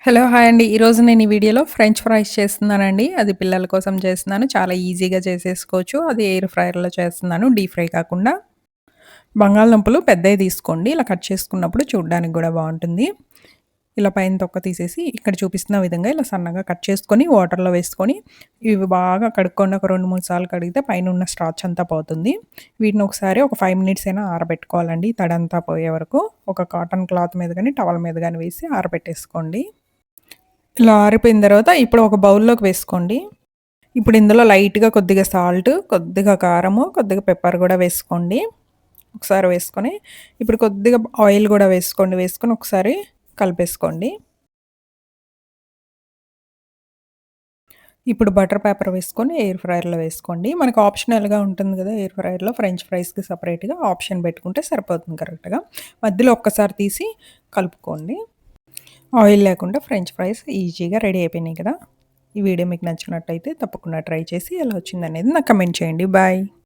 Hello! Hi అండి. ఈరోజు నేను ఈ వీడియోలో ఫ్రెంచ్ ఫ్రైస్ చేస్తున్నానండి. అది పిల్లల కోసం చేస్తున్నాను. చాలా ఈజీగా చేసేసుకోవచ్చు. అది ఎయిర్ ఫ్రైయర్‌లో చేస్తున్నాను. డీప్ ఫ్రై కాకుండా. బంగాళదుంపలు పెద్దయి తీసుకోండి. ఇలా కట్ చేసుకున్నప్పుడు చూడ్డానికి గూడా బావుంటుంది. ఇలా పైన తొక్క తీసేసి ఇక్కడ చూపిస్తున్న విధంగా ఇలా సన్నగా కట్ చేసుకొని వాటర్‌లో వేసుకొని ఇవి బాగా కడుక్కోండి. ఒక 2, 3 సార్లు కడిగితే పైనున్న స్టార్చ్ అంతా పోతుంది. వీటిని ఒకసారి ఒక 5 మినిట్స్ అయినా ఆరబెట్టుకోవాలండి. తడంతా పోయే వరకు. ఒక కాటన్ క్లాత్ మీద గాని, టవల్ మీద గాని వేసి ఆరబెట్టేసుకోండి. ఇలా ఆరిపోయిన తర్వాత ఇప్పుడు ఒక బౌల్‌లోకి వేసుకోండి. ఇప్పుడు ఇందులో లైట్‌గా కొద్దిగా సాల్ట్, కొద్దిగా కారము, కొద్దిగా పెప్పర్ గూడా వేసుకోండి. ఒకసారి వేసుకొని, ఇప్పుడు కొద్దిగా ఆయిల్ గూడా వేసుకోండి. వేసుకొని ఒకసారి కలిపేసుకోండి. ఇప్పుడు బటర్ పేపర్ వేసుకొని ఎయిర్ ఫ్రైయర్‌లో వేసుకోండి. మనకు ఆప్షనల్‌గా ఉంటుంది గదా! ఎయిర్ ఫ్రైయర్‌లో ఫ్రెంచ్ ఫ్రైస్‌కి సెపరేట్‌గా ఆప్షన్ పెట్టుకుంటే సరిపోతుంది కరెక్ట్‌గా. మధ్యలో ఒక్కసారి తీసి కలుపుకోండి. ఆయిల్ లేకుండా ఫ్రెంచ్ ఫ్రైస్ ఈజీగా రెడీ అయిపోయినాయి కదా! ఈ వీడియో మీకు నచ్చినట్టయితే తప్పకుండా ట్రై చేసి ఎలా వచ్చిందనేది నాకు కమెంట్ చేయండి. బాయ్.